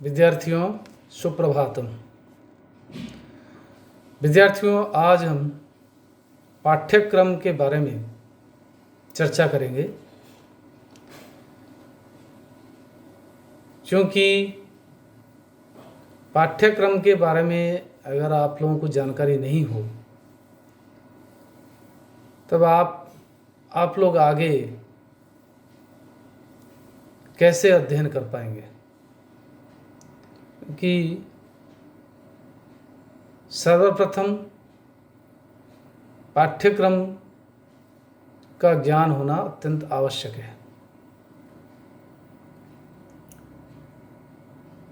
विद्यार्थियों सुप्रभातम। विद्यार्थियों, आज हम पाठ्यक्रम के बारे में चर्चा करेंगे, क्योंकि पाठ्यक्रम के बारे में अगर आप लोगों को जानकारी नहीं हो तब आप लोग आगे कैसे अध्ययन कर पाएंगे। कि सर्वप्रथम पाठ्यक्रम का ज्ञान होना अत्यंत आवश्यक है।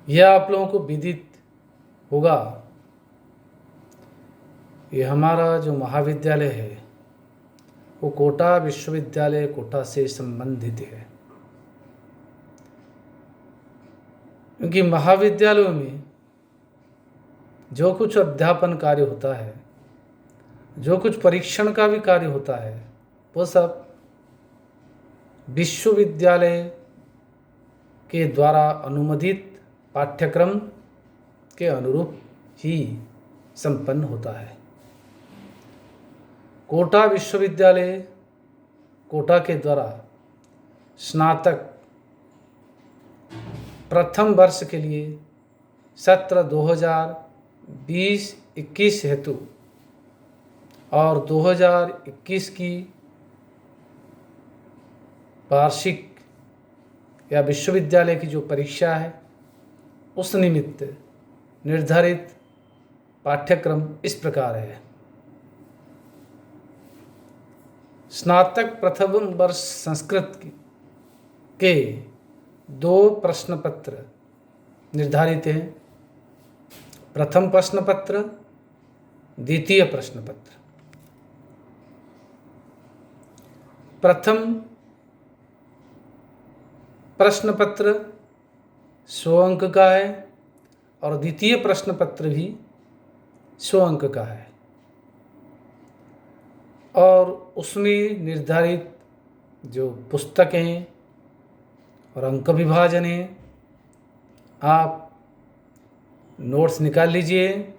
यह आप लोगों को विदित होगा, ये हमारा जो महाविद्यालय है वो कोटा विश्वविद्यालय कोटा से संबंधित है, क्योंकि महाविद्यालयों में जो कुछ अध्यापन कार्य होता है, जो कुछ परीक्षण का भी कार्य होता है, वो सब विश्वविद्यालय के द्वारा अनुमोदित पाठ्यक्रम के अनुरूप ही संपन्न होता है। कोटा विश्वविद्यालय कोटा के द्वारा स्नातक प्रथम वर्ष के लिए सत्र 2020-21 हेतु और 2021 की वार्षिक या विश्वविद्यालय की जो परीक्षा है उस निमित्त निर्धारित पाठ्यक्रम इस प्रकार है। स्नातक प्रथम वर्ष संस्कृत के 2 प्रश्न पत्र निर्धारित हैं। प्रथम प्रश्न पत्र, द्वितीय प्रश्न पत्र। प्रथम प्रश्न पत्र 100 अंक का है और द्वितीय प्रश्न पत्र भी 100 अंक का है, और उसमें निर्धारित जो पुस्तकें और अंक विभाजन है, आप नोट्स निकाल लीजिए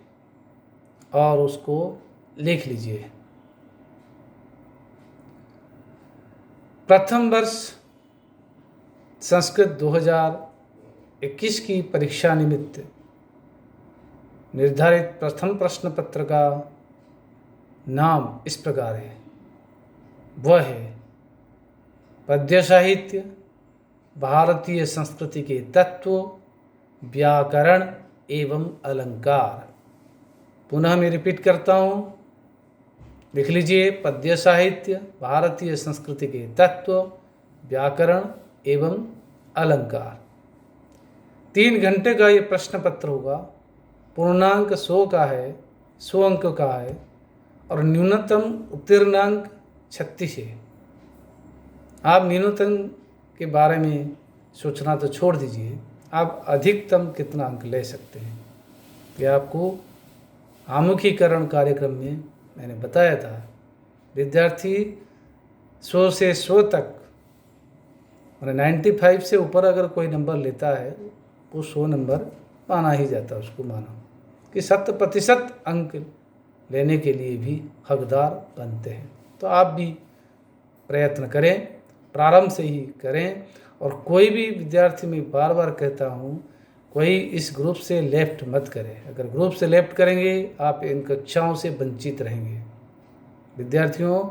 और उसको लिख लीजिए। प्रथम वर्ष संस्कृत 2021 की परीक्षा निमित्त निर्धारित प्रथम प्रश्न पत्र का नाम इस प्रकार है। वह है पद्य साहित्य, भारतीय संस्कृति के तत्व, व्याकरण एवं अलंकार। पुनः मैं रिपीट करता हूँ, लिख लीजिए। पद्य साहित्य, भारतीय संस्कृति के तत्व, व्याकरण एवं अलंकार। 3 घंटे का ये प्रश्न पत्र होगा। पूर्णांक 100 का है, 100 अंक का है, और न्यूनतम उत्तीर्णांक 36 है। आप न्यूनतम के बारे में सोचना तो छोड़ दीजिए, आप अधिकतम कितना अंक ले सकते हैं कि आपको आमुखीकरण कार्यक्रम में मैंने बताया था। विद्यार्थी 100 से 100 तक, और 95 से ऊपर अगर कोई नंबर लेता है वो 100 नंबर माना ही जाता है। उसको मानो कि 100% अंक लेने के लिए भी हकदार बनते हैं। तो आप भी प्रयत्न करें, प्रारंभ से ही करें। और कोई भी विद्यार्थी, मैं बार बार कहता हूँ, कोई इस ग्रुप से लेफ्ट मत करें। अगर ग्रुप से लेफ्ट करेंगे आप इन कक्षाओं से वंचित रहेंगे विद्यार्थियों,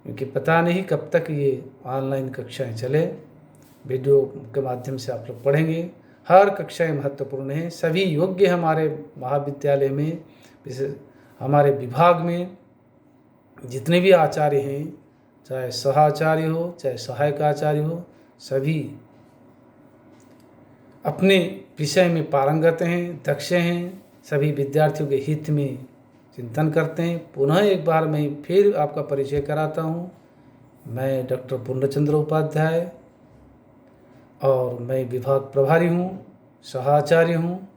क्योंकि पता नहीं कब तक ये ऑनलाइन कक्षाएं चले। वीडियो के माध्यम से आप लोग पढ़ेंगे। हर कक्षाएं महत्वपूर्ण हैं। सभी योग्य हमारे महाविद्यालय में, हमारे विभाग में जितने भी आचार्य हैं, चाहे सहाचार्य हो चाहे सहायक आचार्य हो, सभी अपने विषय में पारंगत हैं, दक्ष हैं। सभी विद्यार्थियों के हित में चिंतन करते हैं। पुनः एक बार मैं फिर आपका परिचय कराता हूँ। मैं डॉक्टर पूर्णचंद्र उपाध्याय और मैं विभाग प्रभारी हूँ, सहाचार्य हूँ।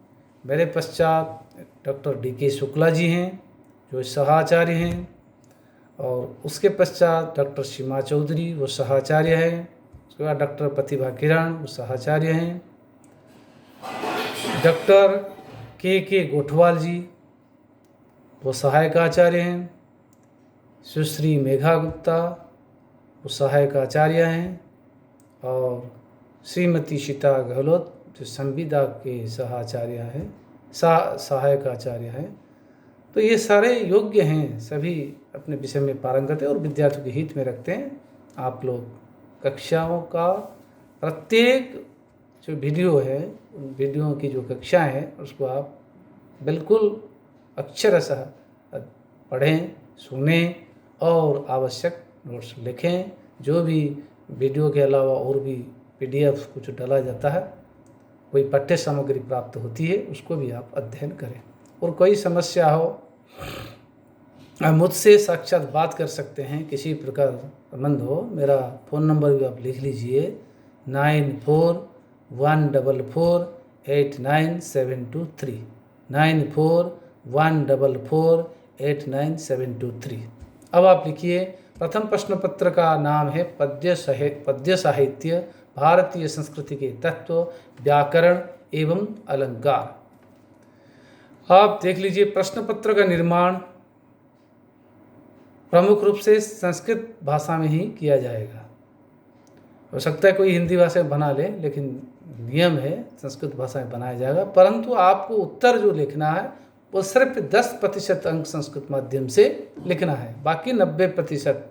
मेरे पश्चात डॉक्टर DK शुक्ला जी हैं जो सहाचार्य हैं, और उसके पश्चात डॉक्टर सीमा चौधरी वो सहाचार्य हैं। उसके बाद डॉक्टर प्रतिभा किरण वो सहाचार्य हैं। डॉक्टर के गोठवाल जी, वो सहायक आचार्य हैं। सुश्री मेघा गुप्ता, वो सहायक आचार्य हैं। और श्रीमती सीता गहलोत, जो संविदा के सहाचार्य हैं, सहायक आचार्य हैं। तो ये सारे योग्य हैं, सभी अपने विषय में पारंगत हैं और विद्यार्थियों के हित में रखते हैं। आप लोग कक्षाओं का प्रत्येक जो वीडियो है, उन वीडियो की जो कक्षाएं हैं उसको आप बिल्कुल अक्षरशः पढ़ें, सुनें और आवश्यक नोट्स लिखें। जो भी वीडियो के अलावा और भी PDF कुछ डाला जाता है, कोई पाठ्य सामग्री प्राप्त होती है, उसको भी आप अध्ययन करें। और कोई समस्या हो, आप मुझसे साक्षात बात कर सकते हैं। किसी प्रकार संबंध हो, मेरा फ़ोन नंबर भी आप लिख लीजिए 9414489723 9414489723। अब आप लिखिए, प्रथम प्रश्न पत्र का नाम है पद्य साहित्य, भारतीय संस्कृति के तत्व, व्याकरण एवं अलंकार। आप देख लीजिए, प्रश्न पत्र का निर्माण प्रमुख रूप से संस्कृत भाषा में ही किया जाएगा। हो सकता है कोई हिंदी भाषा में बना ले, लेकिन नियम है संस्कृत भाषा में बनाया जाएगा। परंतु आपको उत्तर जो लिखना है वो सिर्फ 10% अंक संस्कृत माध्यम से लिखना है। बाकी 90%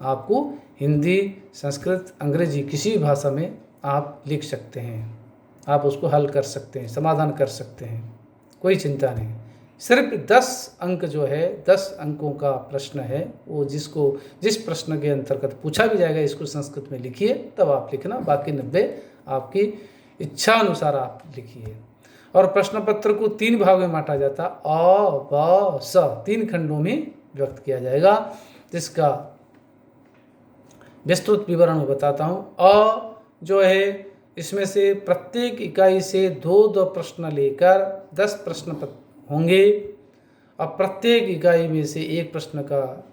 आपको हिंदी, संस्कृत, अंग्रेजी किसी भाषा में आप लिख सकते हैं। आप उसको हल कर सकते हैं, समाधान कर सकते हैं, कोई चिंता नहीं। सिर्फ 10 अंक जो है, 10 अंकों का प्रश्न है, वो जिस प्रश्न के अंतर्गत पूछा भी जाएगा, इसको संस्कृत में लिखिए, तब आप लिखना। बाकी 90 आपकी इच्छा अनुसार आप लिखिए। और प्रश्न पत्र को 3 भाग में बांटा जाता, अ, ब, स, 3 खंडों में व्यक्त किया जाएगा, जिसका विस्तृत विवरण मैं बताता हूँ। अ जो है, इसमें से प्रत्येक इकाई से 2-2 प्रश्न लेकर 10 प्रश्न होंगे। अब प्रत्येक इकाई में से एक प्रश्न का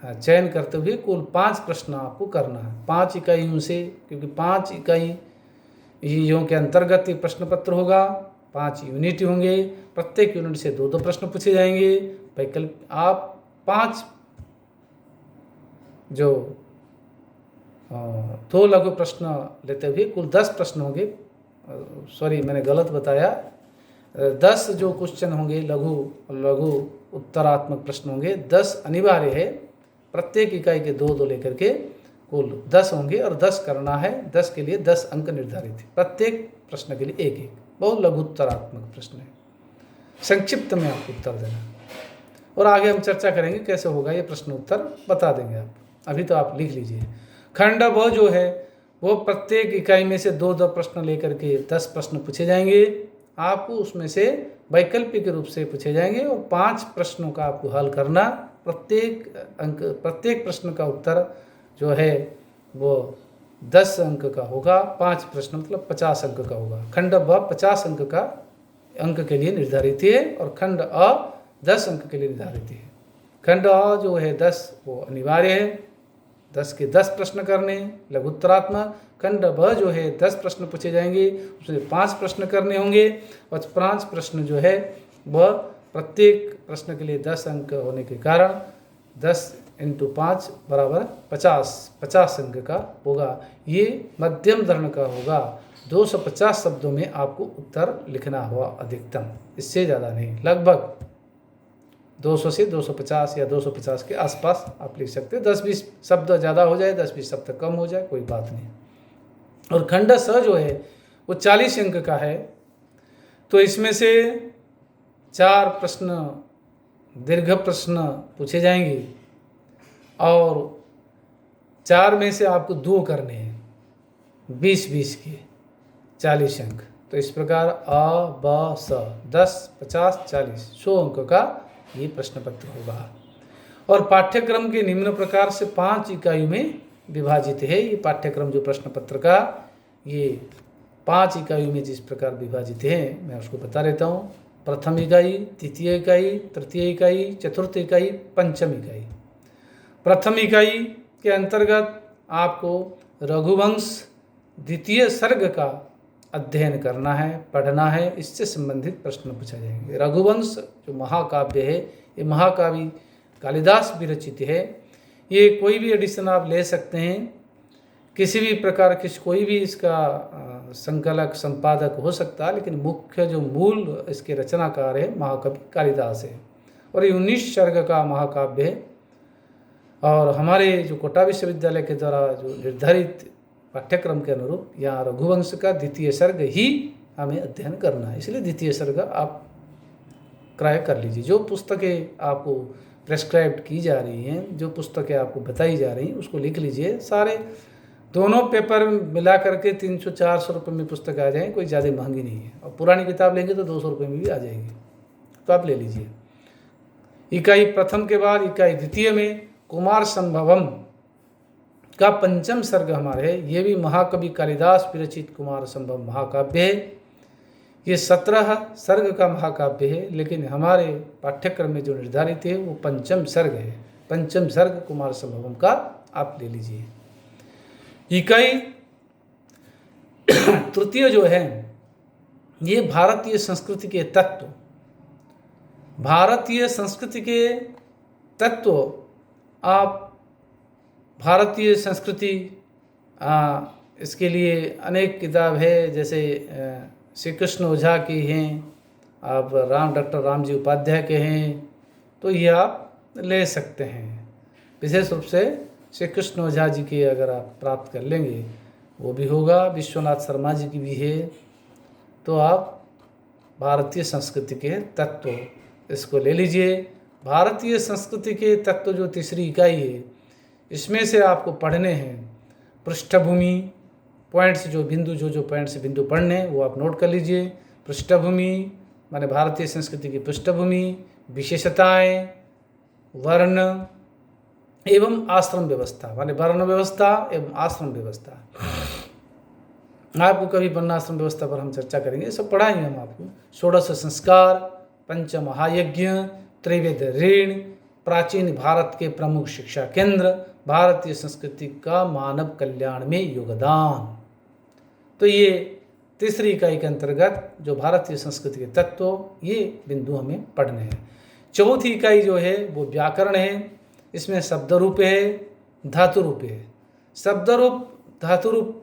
चयन करते हुए कुल 5 प्रश्न आपको करना है। 5 इकाइयों से, क्योंकि 5 इकाइयों के अंतर्गत ये प्रश्न पत्र होगा। 5 यूनिट होंगे, प्रत्येक यूनिट से 2-2 प्रश्न पूछे जाएंगे। वैकल्पिक आप 5 जो 2 लघु प्रश्न लेते हुए कुल 10 प्रश्न होंगे। सॉरी, मैंने गलत बताया। 10 जो क्वेश्चन होंगे, लघु उत्तरात्मक प्रश्न होंगे। 10 अनिवार्य है, प्रत्येक इकाई के 2-2 लेकर के कुल 10 होंगे और 10 करना है। 10 के लिए 10 अंक निर्धारित है, प्रत्येक प्रश्न के लिए 1-1। बहुत लघु उत्तरात्मक प्रश्न है, संक्षिप्त में आपको उत्तर देना। और आगे हम चर्चा करेंगे कैसे होगा ये प्रश्न उत्तर, बता देंगे आप। अभी तो आप लिख लीजिए। खंड ब जो है, वो प्रत्येक इकाई में से 2-2 प्रश्न लेकर के 10 प्रश्न पूछे जाएंगे। आपको उसमें से वैकल्पिक रूप से पूछे जाएंगे और 5 प्रश्नों का आपको हल करना। प्रत्येक प्रश्न का उत्तर जो है वो 10 अंक का होगा। 5 प्रश्न मतलब 50 अंक का होगा। खंड ब 50 अंक के लिए निर्धारित है और खंड अ 10 अंक के लिए निर्धारित है। खंड अ जो है 10 वो अनिवार्य है, 10 के 10 प्रश्न करने लघुत्तरात्मक। खंड ब जो है 10 प्रश्न पूछे जाएंगे, उसमें 5 प्रश्न करने होंगे और 5 प्रश्न जो है वह प्रत्येक प्रश्न के लिए 10 अंक होने के कारण 10 × 5 = 50 अंक का होगा। ये मध्यम धरण का होगा। 250 शब्दों में आपको उत्तर लिखना हुआ अधिकतम, इससे ज़्यादा नहीं। लगभग 200 से 250 या 250 के आसपास आप लिख सकते हैं। 10-20 शब्द ज़्यादा हो जाए, 10-20 शब्द कम हो जाए, कोई बात नहीं। और खंड स जो है वो 40 अंक का है। तो इसमें से 4 प्रश्न दीर्घ प्रश्न पूछे जाएंगे और 4 में से आपको 2 करने हैं, 20-20 के 40 अंक। तो इस प्रकार अ, ब, स 10, 50, 40 100 अंक का ये प्रश्न पत्र होगा। और पाठ्यक्रम के निम्न प्रकार से 5 इकाइयों में विभाजित है। ये पाठ्यक्रम जो प्रश्न पत्र का, ये 5 इकाइयों में जिस प्रकार विभाजित है, मैं उसको बता देता हूँ। प्रथम इकाई, द्वितीय इकाई, तृतीय इकाई, चतुर्थ इकाई, पंचम इकाई। प्रथम इकाई के अंतर्गत आपको रघुवंश द्वितीय सर्ग का अध्ययन करना है, पढ़ना है, इससे संबंधित प्रश्न पूछा जाएंगे। रघुवंश जो महाकाव्य है, ये महाकाव्य कालिदास विरचित है। ये कोई भी एडिशन आप ले सकते हैं, किसी भी प्रकार की कोई भी इसका संकलक संपादक हो सकता है, लेकिन मुख्य जो मूल इसके रचनाकार है महाकवि कालिदास है। और ये 19 सर्ग का महाकाव्य है। और हमारे जो कोटा विश्वविद्यालय के द्वारा जो निर्धारित पाठ्यक्रम के अनुरूप यहाँ रघुवंश का द्वितीय सर्ग ही हमें अध्ययन करना है, इसलिए द्वितीय सर्ग आप क्रय कर लीजिए। जो पुस्तकें आपको प्रेस्क्राइब की जा रही हैं, जो पुस्तकें आपको बताई जा रही हैं, उसको लिख लीजिए। सारे दोनों पेपर मिला करके 300-400 रुपये में पुस्तक आ जाएंगे, कोई ज़्यादा महंगी नहीं है। और पुरानी किताब लेंगे तो 200 रुपये में भी आ जाएगी, तो आप ले लीजिए। इकाई प्रथम के बाद इकाई द्वितीय में कुमार संभवम का पंचम सर्ग हमारे है। ये भी महाकवि कालिदास विरचित कुमार संभव महाकाव्य है। ये 17 सर्ग का महाकाव्य है, लेकिन हमारे पाठ्यक्रम में जो निर्धारित है वो पंचम सर्ग है। पंचम सर्ग कुमार संभवम का आप ले लीजिए। इकाई तृतीय जो है ये भारतीय संस्कृति के तत्व। भारतीय संस्कृति के तत्व, आप भारतीय संस्कृति इसके लिए अनेक किताब है, जैसे श्री कृष्ण ओझा की हैं, आप डॉक्टर रामजी उपाध्याय के हैं, तो ये आप ले सकते हैं। विशेष रूप से श्री कृष्ण ओझा जी की अगर आप प्राप्त कर लेंगे वो भी होगा। विश्वनाथ शर्मा जी की भी है। तो आप भारतीय संस्कृति के तत्व इसको ले लीजिए। भारतीय संस्कृति के तत्व जो तीसरी इकाई है, इसमें से आपको पढ़ने हैं पृष्ठभूमि पॉइंट्स, जो बिंदु जो पॉइंट्स बिंदु पढ़ने हैं वो आप नोट कर लीजिए। पृष्ठभूमि माने भारतीय संस्कृति की पृष्ठभूमि, विशेषताएं, वर्ण एवं आश्रम व्यवस्था, माने वर्ण व्यवस्था एवं आश्रम व्यवस्था। आपको कभी वर्णाश्रम व्यवस्था पर हम चर्चा करेंगे, सब पढ़ाएंगे हम आपको। षोडश संस्कार, पंच महायज्ञ, त्रिवेद ऋण, प्राचीन भारत के प्रमुख शिक्षा केंद्र, भारतीय संस्कृति का मानव कल्याण में योगदान। तो ये तीसरी इकाई के अंतर्गत जो भारतीय संस्कृति के तत्व, ये बिंदु हमें पढ़ने हैं। चौथी इकाई जो है वो व्याकरण है। इसमें शब्द रूप है, धातु रूप है। शब्द रूप, धातु रूप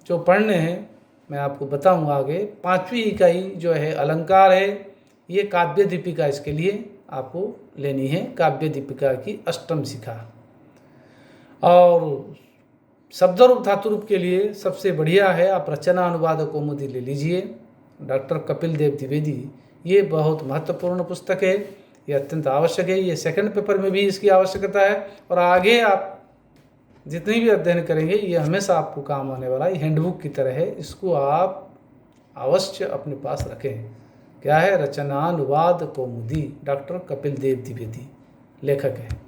जो पढ़ने हैं मैं आपको बताऊंगा आगे। पांचवी इकाई जो है अलंकार है। ये काव्य दीपिका इसके लिए आपको लेनी है, काव्य दीपिका की अष्टम शिखा। और शब्द रूप धातु रूप के लिए सबसे बढ़िया है, आप रचना अनुवाद कौमुदी ले लीजिए, डॉक्टर कपिल देव द्विवेदी। ये बहुत महत्वपूर्ण पुस्तक है, ये अत्यंत आवश्यक है। ये सेकंड पेपर में भी इसकी आवश्यकता है। और आगे आप जितनी भी अध्ययन करेंगे ये हमेशा आपको काम आने वाला है। हैंडबुक की तरह है, इसको आप अवश्य अपने पास रखें। क्या है? रचनानुवाद कौमुदी, डॉक्टर कपिल देव द्विवेदी लेखक है।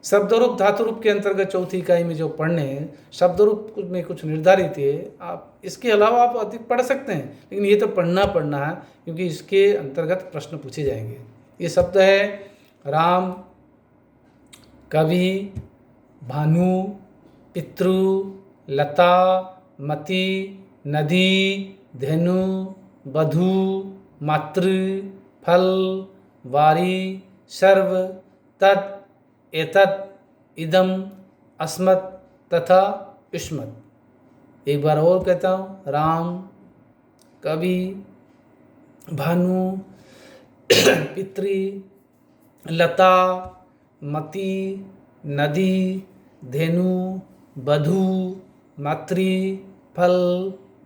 शब्द रूप धातु रूप के अंतर्गत चौथी इकाई में जो पढ़ने हैं, शब्द रूप में कुछ निर्धारित है, आप इसके अलावा आप अधिक पढ़ सकते हैं, लेकिन ये तो पढ़ना है क्योंकि इसके अंतर्गत प्रश्न पूछे जाएंगे। ये शब्द है राम, कवि, भानु, पितृ, लता, मति, नदी, धेनु, वधू, मातृ, फल, वारी, सर्व, तत्, एतत्, इदम, अस्मत् तथा युष्मत्। एक बार और कहता हूँ, राम, कवि, भानु, पितृ, लता, मति, नदी, धेनु, वधू, मातृ, फल,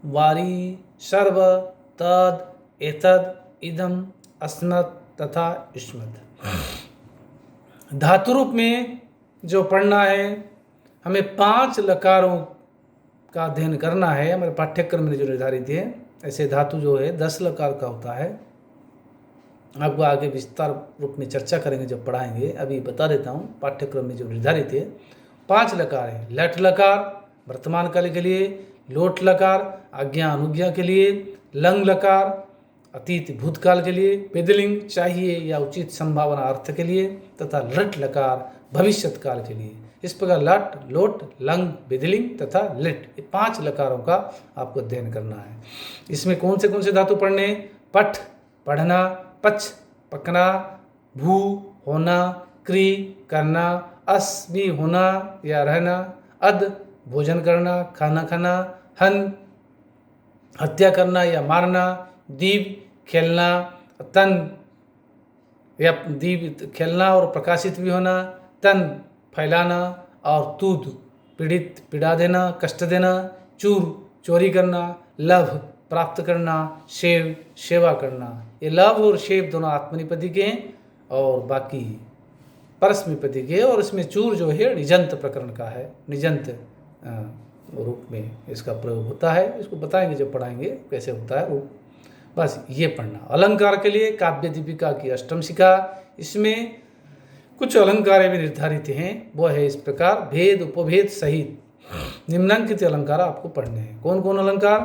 वारी, सर्व, तद, एतद, इदम, अस्मत् तथा युष्मत्। धातु रूप में जो पढ़ना है, हमें 5 लकारों का अध्ययन करना है। हमारे पाठ्यक्रम में जो निर्धारित है, ऐसे धातु जो है 10 लकार का होता है। आपको आगे विस्तार रूप में चर्चा करेंगे जब पढ़ाएंगे। अभी बता देता हूँ, पाठ्यक्रम में जो निर्धारित है 5 लकार है। लट लकार वर्तमान काल के लिए, लोट लकार आज्ञा अनुज्ञा के लिए, लंग लकार अतीत भूतकाल के लिए, पेदलिंग चाहिए या उचित संभावना अर्थ के लिए, तथा लट लकार भविष्यत काल के लिए। इस प्रकार लट, लोट, लंग, विधिलिंग तथा लिट, ये 5 लकारों का आपको अध्ययन करना है। इसमें कौन से धातु पढ़ने? पठ, पढ़ना, पच, पकना, भू, होना, क्री, करना, अस भी होना या रहना, अद, भोजन करना, खाना खाना, हन, हत्या करना या मारना, दीप, खेलना, तन या दीप खेलना और प्रकाशित भी होना, तन फैलाना, और तूद पीड़ित, पीड़ा देना, कष्ट देना, चूर चोरी करना, लभ प्राप्त करना, शेव सेवा करना। ये लभ और शेव दोनों आत्मनिपदी के हैं और बाकी परस्मैपदी के, और इसमें चूर जो है निजंत प्रकरण का है, निजंत रूप में इसका प्रयोग होता है। इसको बताएंगे जब पढ़ाएंगे कैसे होता है रूप। बस ये पढ़ना। अलंकार के लिए काव्य दीपिका की अष्टम शिखा, इसमें कुछ अलंकार भी निर्धारित हैं। वो है इस प्रकार, भेद उपभेद सहित निम्नांकित अलंकार आपको पढ़ने हैं। कौन कौन अलंकार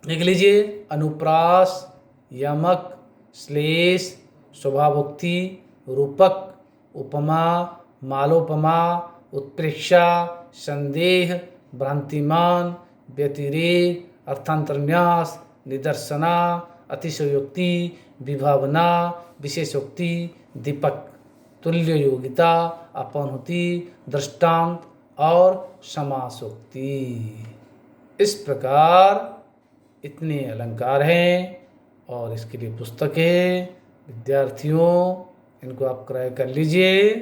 लिख लीजिए? अनुप्रास, यमक, श्लेष, स्वभावोक्ति, रूपक, उपमा, मालोपमा, उत्प्रेक्षा, संदेह, भ्रांतिमान, व्यतिरेक, अर्थांतरन्यास, निदर्शना, अतिशयोक्ति, विभावना, विशेषोक्ति, दीपक, तुल्य योगिता, अपनहुति, दृष्टांत और समासोक्ति। इस प्रकार इतने अलंकार हैं और इसके लिए पुस्तक है। विद्यार्थियों, इनको आप क्रय कर लीजिए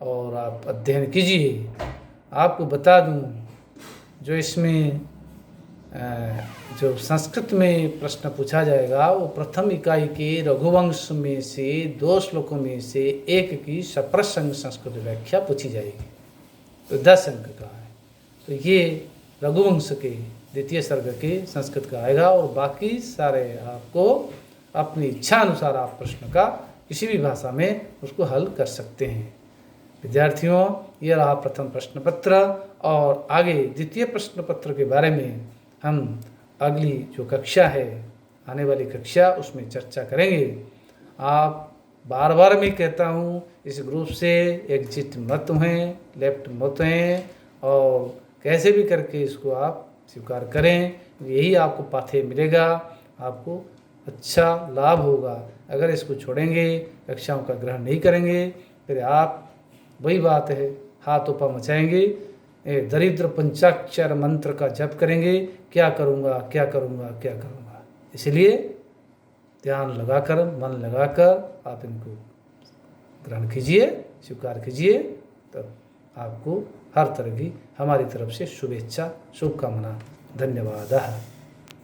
और आप अध्ययन कीजिए। आपको बता दूं, जो इसमें जो संस्कृत में प्रश्न पूछा जाएगा वो प्रथम इकाई के रघुवंश में से 2 श्लोकों में से एक की सप्रसंग संस्कृत व्याख्या पूछी जाएगी, तो 10 अंक का है। तो ये रघुवंश के द्वितीय सर्ग के संस्कृत का आएगा और बाकी सारे आपको अपनी इच्छा अनुसार आप प्रश्न का किसी भी भाषा में उसको हल कर सकते हैं। विद्यार्थियों, ये रहा प्रथम प्रश्न पत्र और आगे द्वितीय प्रश्न पत्र के बारे में हम अगली जो कक्षा है, आने वाली कक्षा, उसमें चर्चा करेंगे। आप बार बार मैं कहता हूँ, इस ग्रुप से एग्जिट मत हैं, लेफ्ट मत हैं, और कैसे भी करके इसको आप स्वीकार करें। यही आपको पाथेय मिलेगा, आपको अच्छा लाभ होगा। अगर इसको छोड़ेंगे, कक्षाओं का ग्रहण नहीं करेंगे, फिर आप वही बात है, हाथों पर मचाएंगे, दरिद्र पंचाक्षर मंत्र का जप करेंगे, क्या करूँगा क्या करूँगा क्या करूँगा। इसलिए ध्यान लगाकर, मन लगाकर आप इनको ग्रहण कीजिए, स्वीकार कीजिए, तब आपको हर तरह की हमारी तरफ से शुभेच्छा, शुभकामना। धन्यवाद।